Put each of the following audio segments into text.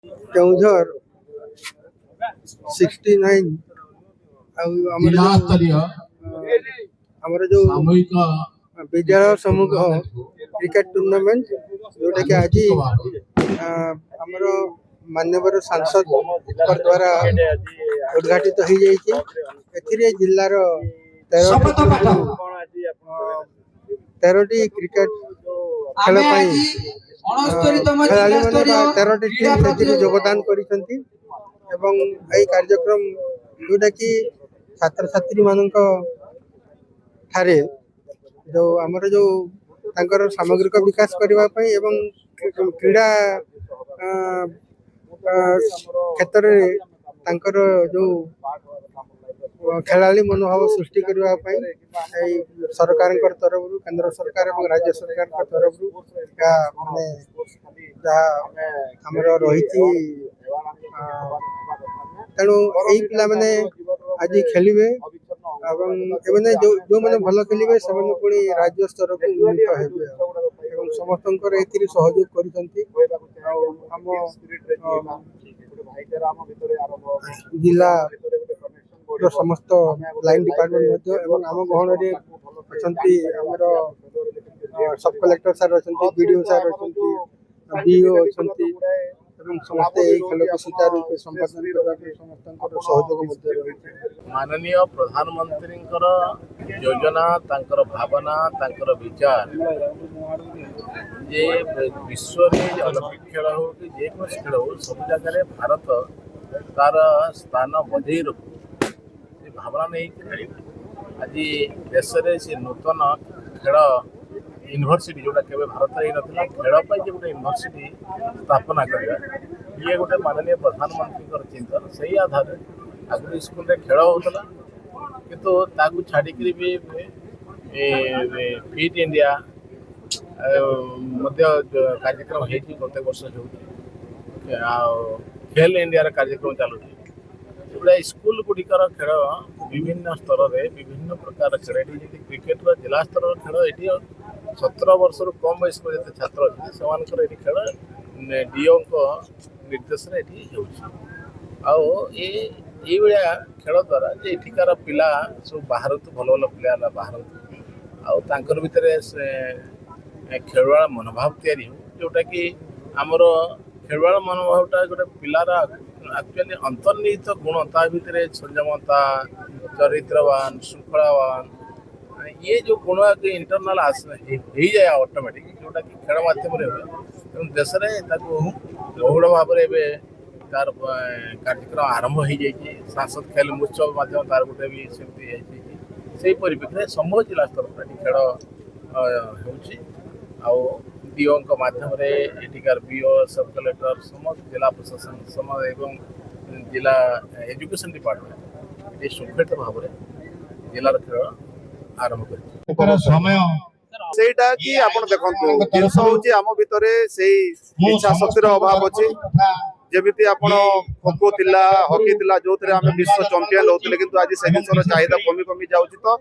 केउझर 69 जो विद्यालय समूह क्रिकेट टूर्नामेंट जोटा कि आज आमर माननीय सांसद द्वारा उद्घाटित हो जाइए जिलार 13टी क्रिकेट खेल खेलाड़ी मैंने 13टी टीम योगदान कर कार्यक्रम जोटा कि छात्र छात्री मान जो आमर जो तांकर सामग्रिक विकास करने एवं क्रीड़ा क्षेत्र में तांकर जो खेलाड़ी मनोभाव सृष्टि करने सरकार तरफ केंद्र सरकार और राज्य सरकार तरफ माने आमर रही तेणु यही पिला मैंने आज खेलिए जो मैंने भल खेलिए से पुणी राज्य स्तर को उन्नीत हेबे समस्त सहयोग कर जिला समस्त लाइन डिपार्टमेंट आम गहन आमर सब कलेक्टर सार अच्छा बीडीओ सार अच्छा बीओ अच्छा समस्ते खेल को सुचारू रूप संपादन करने समस्त सहयोग माननीय प्रधानमंत्री योजना तांकर भावना तांकर विचार ये विश्व में ओलंपिक खेल हो कि जेकोसी खेल हो सब जगह भारत तार स्थान बधे रखू भावना नहीं आज देश में से नूतन खेल यूनिवर्सिटी जोटा के भारत ही नाला खेल गोटे यूनिवर्सिटी स्थापना करवा ये गोटे माननीय प्रधानमंत्री चिंतन से ही आधार आगु स्कूल खेल होता किंतु ताकू छाड़ी भी फिट इंडिया कार्यक्रम हो प्रत्येक वर्ष हो खेल इंडिया कार्यक्रम चलुँ गुड़ा स्कूल गुड़िकर खेल विभिन्न स्तर में विभिन्न प्रकार खेल क्रिकेट जिला स्तर खेल ये 17 वर्ष कम बयस जो छात्र अच्छे से खेल डीओ निर्देश आया खेल द्वारा एठिकार पिला सब बाहर तो भल भल पिला बाहर आर भितर खेलवाड़ मनोभाव तैयारी हो जोटा कि आमर खेलवाड़ मनोभावटा गोटे पिलार एक्चुअली अंतर्निहित गुण ता भितर संयमता चरित्रवान श्रृंखलावान ये जो गुण इंटरनाल हो जाए ऑटोमेटिक जोटा कि खेल मध्यम तेणु देश में बहुल भाव में तार कार्यक्रम आरंभ हो जाए सांसद खेल महोत्सव माध्यम तार गोटे भी सेमती से परिप्रेक्षी समूह जिला स्तर पर खेल डीओ माध्यम एटिकार बीओ सब कलेक्टर समस्त जिला प्रशासन एवं जिला एजुकेशन डिपार्टमेंट ये सुखलित भाव में जिलार खेल आरंभ कर सेटा कि आपण देखंतु जिंस होची आम भितरे सेही इच्छा शक्तिर अभाव अछि जेमिति आपण खो थिला हॉकी थिला जोथरे आमे विश्व चैंपियन होतले किंतु आज से जिंसर चाहिदा कमी कमी जाउची तो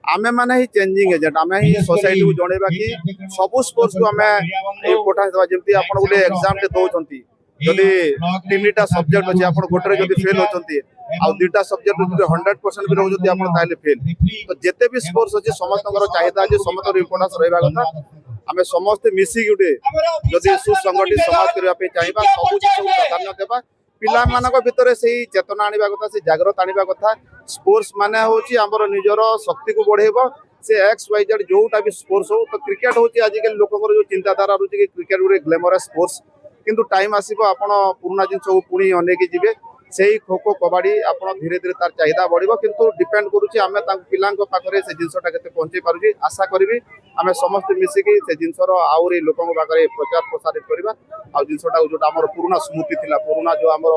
आमे माने ही चेंजिंग एजेंट आमे ही सोसाइटी को जणेबा कि सब स्पोर्ट्स को आमे इम्पोर्टेंस देबा जेमिति आपण गुले एग्जाम ते दोचंती जदि तीनटा सब्जेक्ट अछि आपण गोटरे जदि फेल होचंती आ दुटा सब्जेक्ट जदि 100% भी रहउ जदि आपण ताले फेल तो जेते भी स्पोर्ट्स अछि समस्तकर चाहिदा जे समस्त इम्पोर्टेंस रहबा कथा आमे समस्त मिसी गुटे जदि सुसंगठित समाज करबा पे चाहिबा सब चीज को प्राधान्य देबा पिला मानक भितर से चेतना आनिबा कथा से जागृत आनिबा कथा स्पोर्ट्स माने होची हमर निजर शक्ति को बढ़ेबो से एक्स वाई जेड जोटा भी स्पोर्ट्स हो तो क्रिकेट होची आजिकल लोकंकर जो चिंताधारा रुची कि क्रिकेट गुरे ग्लैमरस स्पोर्ट्स किंतु टाइम आसीबो आपण पुराना जिंस को पुणी अनेक जिवे सेही खो खो कबड्डी आपण धीरे धीरे तार चाहिदा बढ़िबो किंतु डिपेंड करूची आमे तांको पिलांको पाखरे से जिंसटा केते पहुंचे पारुची आशा करबी आमे समस्त मिसी कि से जिंसर आउरी लोकंको पाखरे प्रचार प्रसारित करबा आ जिंसटा जोटा हमर पुराना स्मृति थिला पुराना जो हमर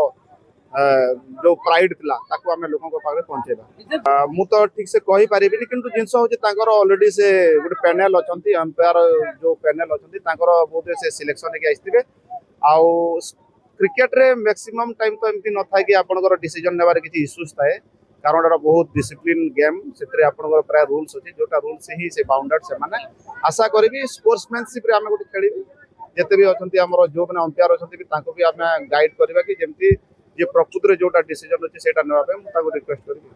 जो प्राइड थिला ताको आमे लोकंको पाखरे पहुंचेबा मु तो ठीक से कहि पारिबिनी किंतु जिंस होची तांकर ऑलरेडी से गुड पैनल अछंती अंपायर जो पैनल अछंती तांकर बहुत से सिलेक्शन के आइथिबे आउ क्रिकेट रे मैक्सिमम टाइम तो एमती न था कि आपनकर डिसीजन नेबार किछि इश्यूज थाए कारण एटा बहुत डिसिप्लिन गेम सेतरे आपनकर प्राय रूल्स अछि जोटा रूल से ही से बाउंडेड से माने आशा करबी स्पोर्ट्समैनशिप रे आमे गोटे खेलिबी ଯେତେ ବି ଅଛନ୍ତି ଆମର ଯୋଉମାନେ ଅମ୍ପାୟାର ଅଛନ୍ତି ବି ତାଙ୍କୁ ବି ଆମେ ଗାଇଡ୍ କରିବା କି ଯେମିତି ଯେ ପ୍ରକୃତରେ ଯୋଉଟା ଡିସିଜନ ଅଛି ସେଇଟା ନେବା ପାଇଁ ମୁଁ ତାଙ୍କୁ ରିକ୍ୱେଷ୍ଟ କରିବି।